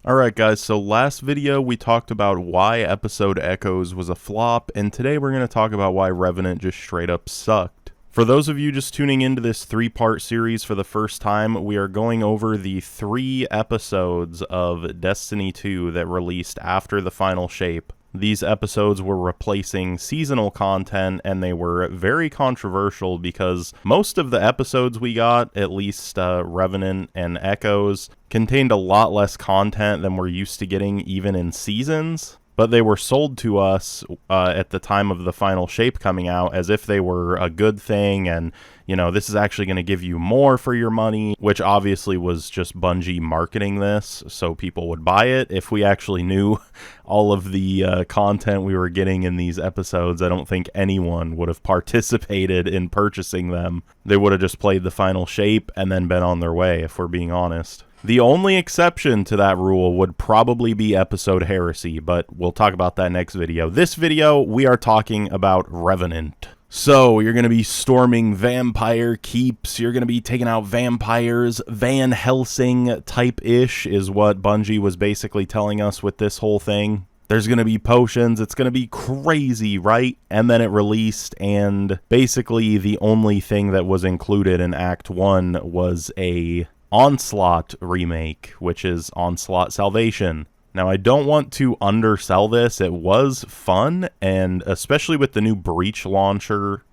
Alright guys, so last video we talked about why episode Echoes was a flop, and today we're going to talk about why Revenant just straight up sucked. For those of you just tuning into this 3-part series for the first time, we are going over the 3 episodes of Destiny 2 that released after the final shape. These episodes were replacing seasonal content, and they were very controversial because most of the episodes we got, at least Revenant and Echoes, contained a lot less content than we're used to getting even in seasons. But they were sold to us at the time of the final shape coming out as if they were a good thing and, you know, this is actually going to give you more for your money, which obviously was just Bungie marketing this so people would buy it. If we actually knew all of the content we were getting in these episodes, I don't think anyone would have participated in purchasing them. They would have just played the final shape and then been on their way, if we're being honest. The only exception to that rule would probably be episode Heresy, but we'll talk about that next video. This video, we are talking about Revenant. So, you're going to be storming vampire keeps, you're going to be taking out vampires, Van Helsing type-ish is what Bungie was basically telling us with this whole thing. There's going to be potions, it's going to be crazy, right? And then it released, and basically the only thing that was included in Act 1 was a Onslaught remake, which is Onslaught Salvation. Now, I don't want to undersell this. It was fun, and especially with the new Breach Launcher,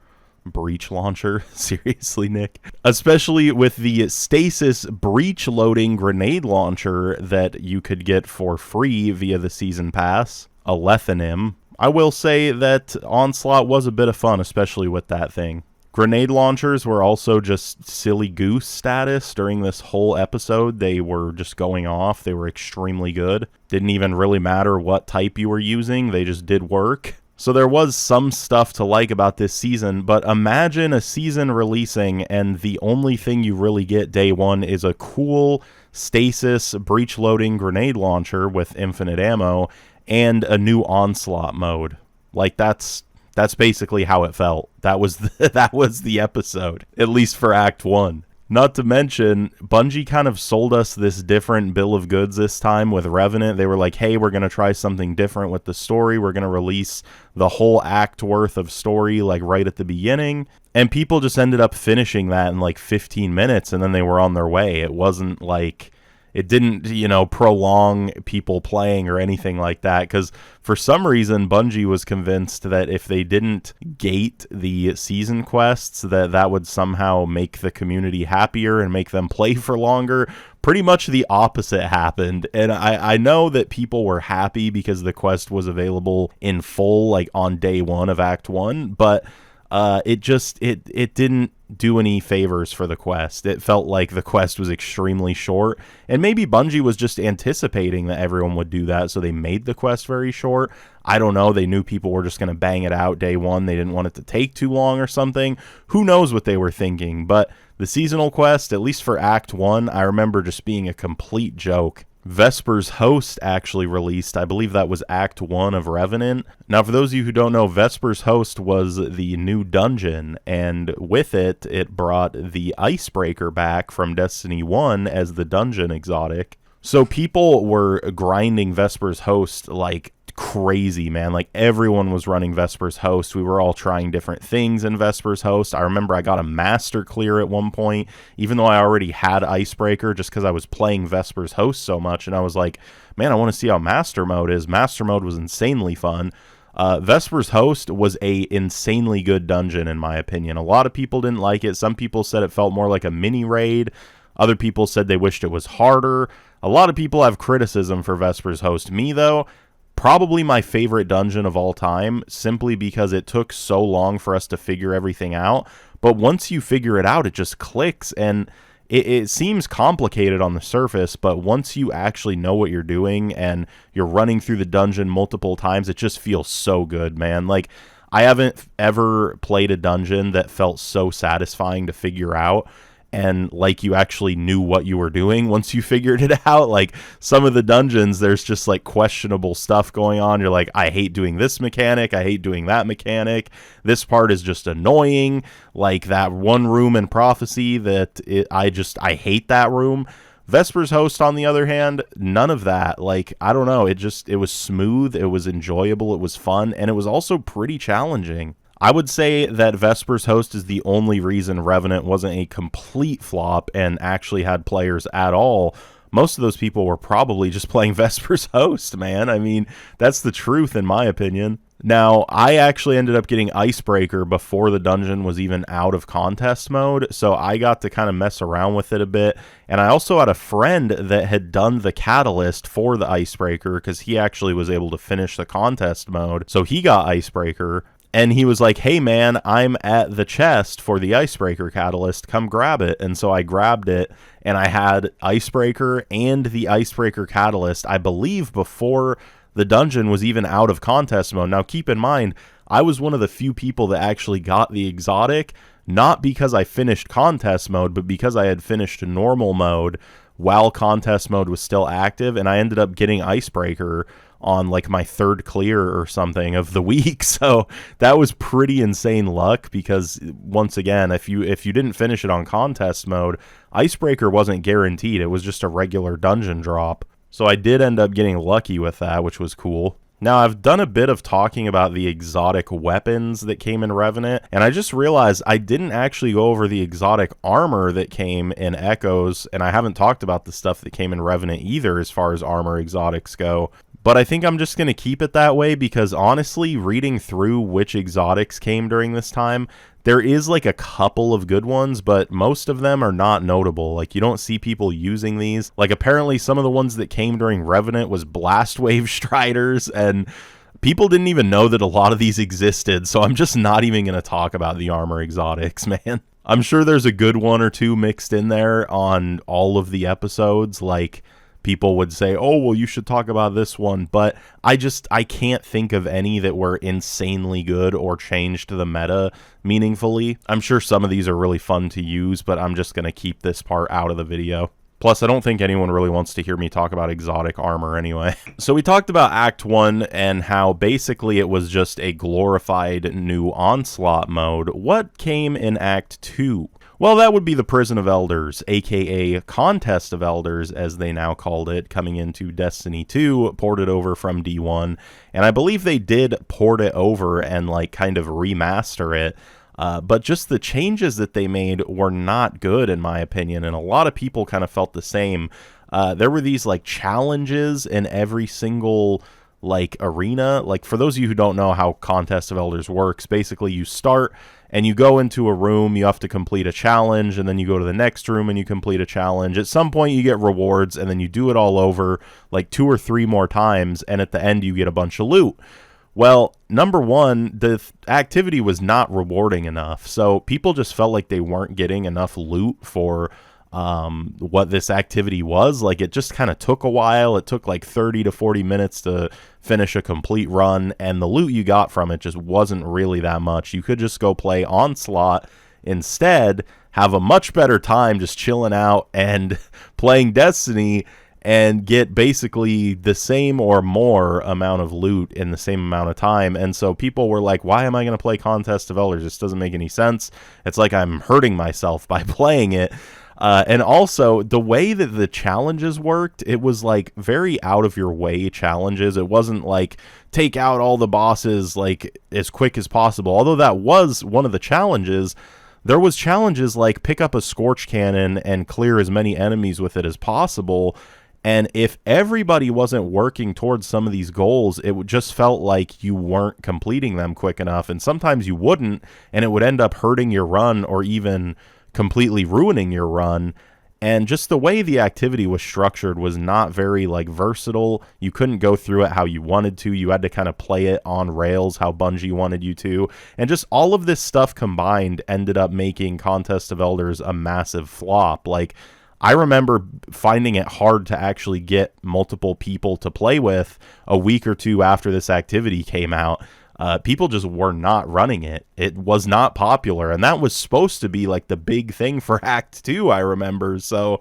seriously, Nick? Especially with the Stasis Breach Loading Grenade Launcher that you could get for free via the Season Pass, Alethanim. I will say that Onslaught was a bit of fun, especially with that thing. Grenade launchers were also just silly goose status during this whole episode. They were just going off. They were extremely good. Didn't even really matter what type you were using. They just did work. So there was some stuff to like about this season, but imagine a season releasing and the only thing you really get day one is a cool Stasis breach loading grenade launcher with infinite ammo and a new Onslaught mode. Like, that's basically how it felt. That was the episode, at least for Act 1. Not to mention, Bungie kind of sold us this different bill of goods this time with Revenant. They were like, hey, we're going to try something different with the story. We're going to release the whole act worth of story, like, right at the beginning. And people just ended up finishing that in, like, 15 minutes, and then they were on their way. It wasn't like... It didn't, you know, prolong people playing or anything like that, because for some reason Bungie was convinced that if they didn't gate the season quests, that would somehow make the community happier and make them play for longer. Pretty much the opposite happened, and I know that people were happy because the quest was available in full, like, on day 1 of Act 1, but it didn't do any favors for the quest. It felt like the quest was extremely short, and maybe Bungie was just anticipating that everyone would do that, so they made the quest very short. I don't know, they knew people were just going to bang it out day 1. They didn't want it to take too long or something. Who knows what they were thinking, but the seasonal quest, at least for Act 1, I remember just being a complete joke. Vesper's Host actually released. I believe that was Act 1 of Revenant. Now, for those of you who don't know, Vesper's Host was the new dungeon, and with it, it brought the Icebreaker back from Destiny 1 as the dungeon exotic. So people were grinding Vesper's Host like crazy, man. Like, everyone was running Vesper's Host. We were all trying different things in Vesper's Host. I remember I got a master clear at one point, even though I already had Icebreaker, just because I was playing Vesper's Host so much, and I was like, man, I want to see how Master Mode is. Master Mode was insanely fun. Vesper's Host was a insanely good dungeon, in my opinion. A lot of people didn't like it. Some people said it felt more like a mini raid. Other people said they wished it was harder. A lot of people have criticism for Vesper's Host. Me, though, probably my favorite dungeon of all time, simply because it took so long for us to figure everything out. But once you figure it out, it just clicks, and it seems complicated on the surface, but once you actually know what you're doing and you're running through the dungeon multiple times, it just feels so good, man. Like, I haven't ever played a dungeon that felt so satisfying to figure out, and like you actually knew what you were doing once you figured it out. Like, some of the dungeons, there's just like questionable stuff going on. You're like, I hate doing this mechanic, I hate doing that mechanic, this part is just annoying. Like that one room in Prophecy that I hate that room. Vesper's Host, on the other hand, none of that. Like, I don't know, it was smooth, it was enjoyable, it was fun, and it was also pretty challenging. I would say that Vesper's Host is the only reason Revenant wasn't a complete flop and actually had players at all. Most of those people were probably just playing Vesper's Host, man. I mean, that's the truth in my opinion. Now, I actually ended up getting Icebreaker before the dungeon was even out of contest mode, so I got to kind of mess around with it a bit. And I also had a friend that had done the catalyst for the Icebreaker because he actually was able to finish the contest mode, so he got Icebreaker. And he was like, hey, man, I'm at the chest for the Icebreaker Catalyst. Come grab it. And so I grabbed it, and I had Icebreaker and the Icebreaker Catalyst, I believe, before the dungeon was even out of contest mode. Now, keep in mind, I was one of the few people that actually got the exotic, not because I finished contest mode, but because I had finished normal mode while contest mode was still active, and I ended up getting Icebreaker on like my third clear or something of the week. So that was pretty insane luck because, once again, if you didn't finish it on contest mode, Icebreaker wasn't guaranteed. It was just a regular dungeon drop. So I did end up getting lucky with that, which was cool. Now, I've done a bit of talking about the exotic weapons that came in Revenant, and I just realized I didn't actually go over the exotic armor that came in Echoes, and I haven't talked about the stuff that came in Revenant either as far as armor exotics go. But I think I'm just going to keep it that way because, honestly, reading through which exotics came during this time, there is like a couple of good ones, but most of them are not notable. Like, you don't see people using these. Like, apparently some of the ones that came during Revenant was Blast Wave Striders, and people didn't even know that a lot of these existed, so I'm just not even going to talk about the armor exotics, man. I'm sure there's a good one or two mixed in there on all of the episodes, like people would say, oh, well, you should talk about this one, but I can't think of any that were insanely good or changed the meta meaningfully. I'm sure some of these are really fun to use, but I'm just going to keep this part out of the video. Plus, I don't think anyone really wants to hear me talk about exotic armor anyway. So we talked about Act 1 and how basically it was just a glorified new Onslaught mode. What came in Act 2? Well, that would be the Prison of Elders, aka Contest of Elders, as they now called it, coming into Destiny 2, ported over from D1. And I believe they did port it over and like kind of remaster it. But just the changes that they made were not good, in my opinion, and a lot of people kind of felt the same. There were these like challenges in every single like arena. Like, for those of you who don't know how Contest of Elders works, basically you start and you go into a room, you have to complete a challenge, and then you go to the next room and you complete a challenge. At some point you get rewards, and then you do it all over like 2 or 3 more times, and at the end you get a bunch of loot. Well, number one, the activity was not rewarding enough, so people just felt like they weren't getting enough loot for what this activity was. Like, it just kind of took a while. It took like 30 to 40 minutes to finish a complete run, and the loot you got from it just wasn't really that much. You could just go play Onslaught instead, have a much better time just chilling out and playing Destiny, and get basically the same or more amount of loot in the same amount of time. And so people were like, why am I going to play Contest of Elders? This doesn't make any sense. It's like I'm hurting myself by playing it. And also, the way that the challenges worked, it was like very out of your way challenges. It wasn't like take out all the bosses like as quick as possible. Although that was one of the challenges, there was challenges like pick up a Scorch Cannon and clear as many enemies with it as possible. And if everybody wasn't working towards some of these goals, it just felt like you weren't completing them quick enough. And sometimes you wouldn't, and it would end up hurting your run or even completely ruining your run. And just the way the activity was structured was not very like versatile. You couldn't go through it how you wanted to. You had to kind of play it on rails how Bungie wanted you to. And just all of this stuff combined ended up making Contest of Elders a massive flop. Like, I remember finding it hard to actually get multiple people to play with a week or 2 after this activity came out. People just were not running it. It was not popular, and that was supposed to be like the big thing for Act 2, I remember. So,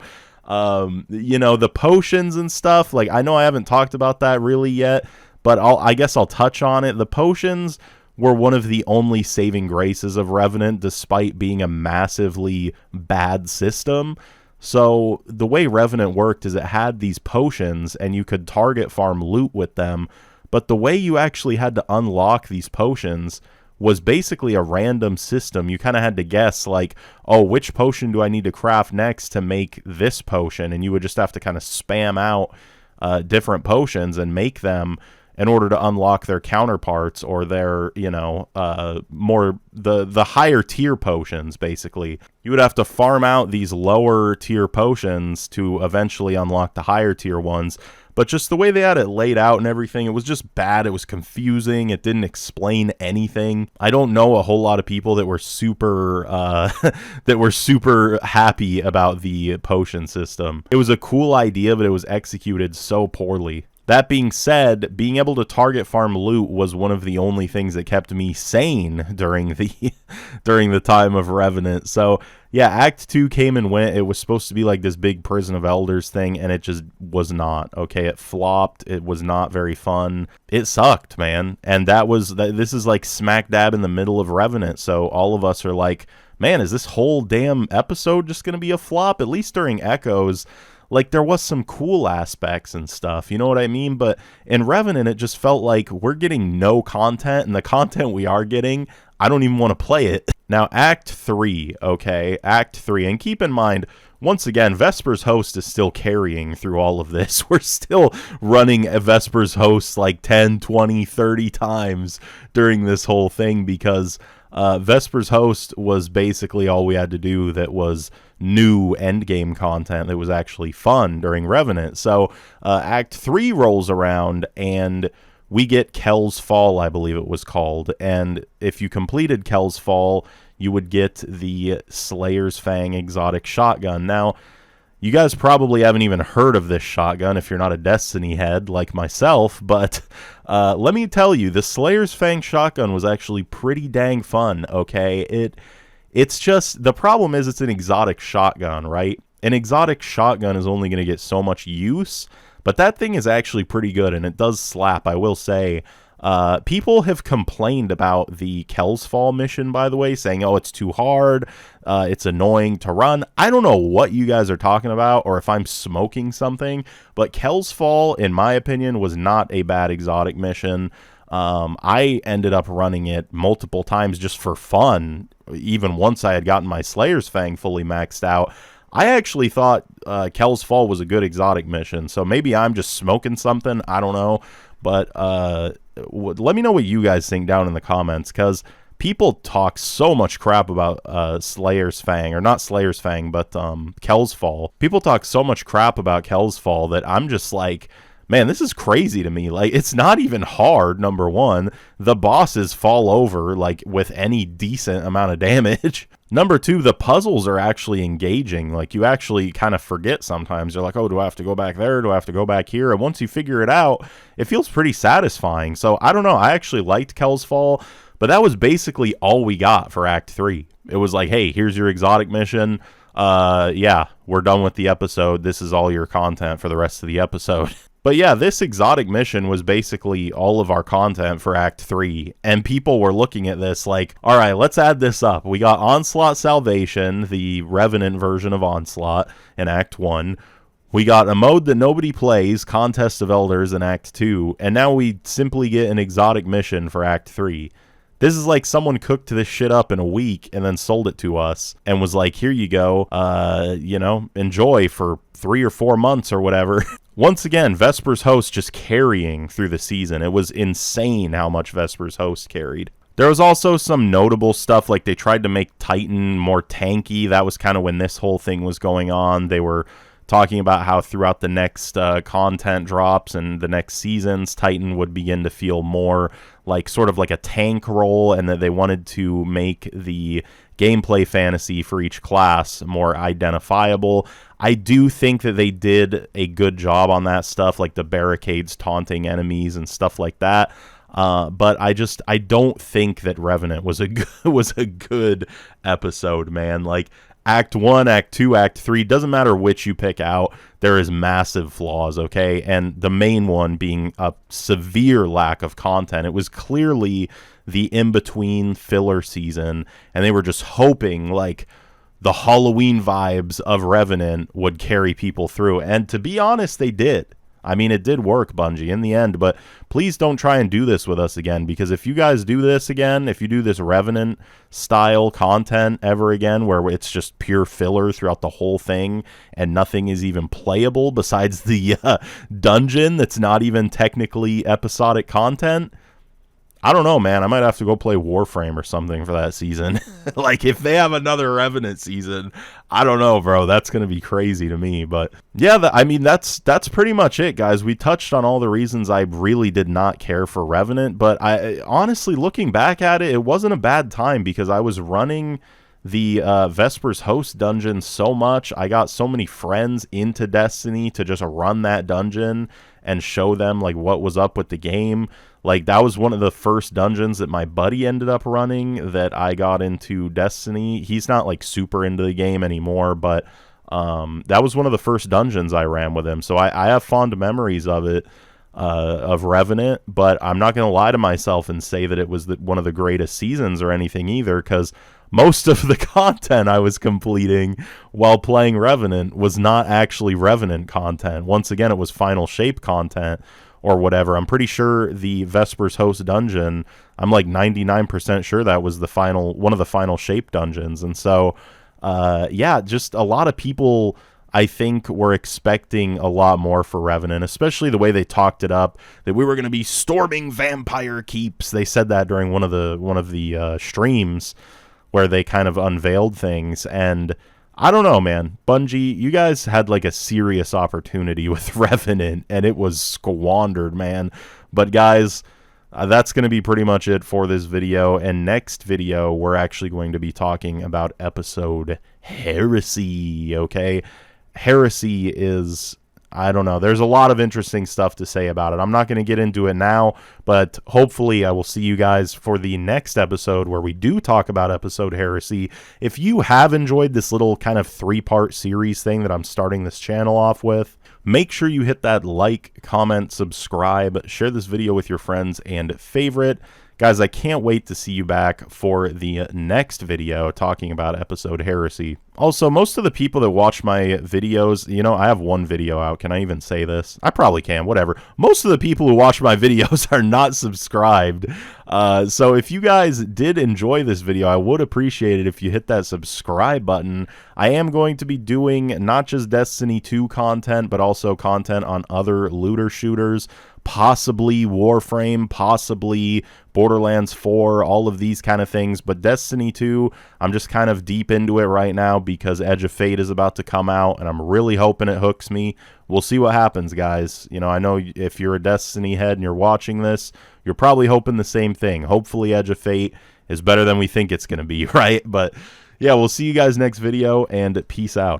you know, the potions and stuff, like, I know I haven't talked about that really yet, but I guess I'll touch on it. The potions were one of the only saving graces of Revenant, despite being a massively bad system. So the way Revenant worked is it had these potions and you could target farm loot with them, but the way you actually had to unlock these potions was basically a random system. You kind of had to guess, like, oh, which potion do I need to craft next to make this potion? And you would just have to kind of spam out different potions and make them in order to unlock their counterparts or their, more the higher tier potions, basically. You would have to farm out these lower tier potions to eventually unlock the higher tier ones. But just the way they had it laid out and everything, it was just bad. It was confusing. It didn't explain anything. I don't know a whole lot of people that were super happy about the potion system. It was a cool idea, but it was executed so poorly. That being said, being able to target farm loot was one of the only things that kept me sane during the time of Revenant. So yeah, Act 2 came and went. It was supposed to be like this big Prison of Elders thing, and it just was not. Okay, it flopped. It was not very fun. It sucked, man. And this is like smack dab in the middle of Revenant. So all of us are like, man, is this whole damn episode just going to be a flop? At least during Echoes, like, there was some cool aspects and stuff, you know what I mean? But in Revenant, it just felt like we're getting no content, and the content we are getting, I don't even want to play it. Now, Act 3, okay? Act 3, and keep in mind, once again, Vesper's Host is still carrying through all of this. We're still running a Vesper's Host like 10, 20, 30 times during this whole thing because Vesper's Host was basically all we had to do that was new endgame content that was actually fun during Revenant. So Act 3 rolls around and we get Kel's Fall, I believe it was called. And if you completed Kel's Fall, you would get the Slayer's Fang exotic shotgun. Now, you guys probably haven't even heard of this shotgun if you're not a Destiny head like myself, but let me tell you, the Slayer's Fang shotgun was actually pretty dang fun, okay? It's just, the problem is it's an exotic shotgun, right? An exotic shotgun is only going to get so much use, but that thing is actually pretty good, and it does slap, I will say. People have complained about the Kel's Fall mission, by the way, saying, oh, it's too hard, it's annoying to run. I don't know what you guys are talking about, or if I'm smoking something, but Kel's Fall, in my opinion, was not a bad exotic mission. I ended up running it multiple times just for fun, even once I had gotten my Slayer's Fang fully maxed out. I actually thought Kel's Fall was a good exotic mission, so maybe I'm just smoking something, I don't know, but let me know what you guys think down in the comments, because people talk so much crap about Slayer's Fang, or not Slayer's Fang, but Kel's Fall. People talk so much crap about Kel's Fall that I'm just like, man, this is crazy to me. Like, it's not even hard, number one. The bosses fall over, like, with any decent amount of damage. Number two, the puzzles are actually engaging. Like, you actually kind of forget sometimes. You're like, oh, do I have to go back there? Do I have to go back here? And once you figure it out, it feels pretty satisfying. So, I don't know. I actually liked Kel's Fall, but that was basically all we got for Act 3. It was like, hey, here's your exotic mission. Yeah, we're done with the episode. This is all your content for the rest of the episode. But yeah, this exotic mission was basically all of our content for Act 3, and people were looking at this like, alright, let's add this up. We got Onslaught Salvation, the Revenant version of Onslaught, in Act 1. We got a mode that nobody plays, Contest of Elders, in Act 2, and now we simply get an exotic mission for Act 3. This is like someone cooked this shit up in a week and then sold it to us and was like, here you go, enjoy for 3 or 4 months or whatever. Once again, Vesper's Host just carrying through the season. It was insane how much Vesper's Host carried. There was also some notable stuff, like they tried to make Titan more tanky. That was kind of when this whole thing was going on. They were talking about how throughout the next content drops and the next seasons, Titan would begin to feel more like sort of like a tank role, and that they wanted to make the gameplay fantasy for each class more identifiable. I do think that they did a good job on that stuff, like the barricades taunting enemies and stuff like that. But I don't think that Revenant was a good episode, man. Like, Act 1, Act 2, Act 3, doesn't matter which you pick out, there is massive flaws, okay? And the main one being a severe lack of content. It was clearly the in-between filler season, and they were just hoping, like, the Halloween vibes of Revenant would carry people through. And to be honest, they did. I mean, it did work, Bungie, in the end, but please don't try and do this with us again, because if you guys do this again, if you do this Revenant-style content ever again, where it's just pure filler throughout the whole thing, and nothing is even playable besides the dungeon that's not even technically episodic content, I don't know, man. I might have to go play Warframe or something for that season. Like, if they have another Revenant season, I don't know, bro. That's going to be crazy to me. But, yeah, I mean, that's pretty much it, guys. We touched on all the reasons I really did not care for Revenant. But, honestly, looking back at it, it wasn't a bad time because I was running the Vespers Host dungeon so much. I got so many friends into Destiny to just run that dungeon and show them, like, what was up with the game. Like, that was one of the first dungeons that my buddy ended up running that I got into Destiny. He's not, like, super into the game anymore, but that was one of the first dungeons I ran with him. So I have fond memories of it, of Revenant, but I'm not going to lie to myself and say that it was one of the greatest seasons or anything either, because most of the content I was completing while playing Revenant was not actually Revenant content. Once again, it was Final Shape content or whatever. I'm pretty sure the Vespers Host dungeon, I'm like 99% sure that was one of the Final Shape dungeons. And so, yeah, just a lot of people, I think, were expecting a lot more for Revenant, especially the way they talked it up, that we were going to be storming vampire keeps. They said that during one of the streams where they kind of unveiled things. And I don't know, man. Bungie, you guys had like a serious opportunity with Revenant, and it was squandered, man. But guys, that's going to be pretty much it for this video. And next video, we're actually going to be talking about episode Heresy, okay? Heresy is, I don't know, there's a lot of interesting stuff to say about it. I'm not going to get into it now, but hopefully I will see you guys for the next episode where we do talk about episode Heresy. If you have enjoyed this little kind of 3-part series thing that I'm starting this channel off with, make sure you hit that like, comment, subscribe, share this video with your friends, and favorite. Guys, I can't wait to see you back for the next video talking about episode Heresy. Also, most of the people that watch my videos, you know, I have one video out. Can I even say this? I probably can, whatever. Most of the people who watch my videos are not subscribed. So if you guys did enjoy this video, I would appreciate it if you hit that subscribe button. I am going to be doing not just Destiny 2 content, but also content on other looter shooters, possibly Warframe, possibly Borderlands 4, all of these kind of things. But Destiny 2, I'm just kind of deep into it right now because Edge of Fate is about to come out, and I'm really hoping it hooks me. We'll see what happens, guys. You know, I know if you're a Destiny head and you're watching this, you're probably hoping the same thing. Hopefully Edge of Fate is better than we think it's going to be, right? But yeah, we'll see you guys next video, and peace out.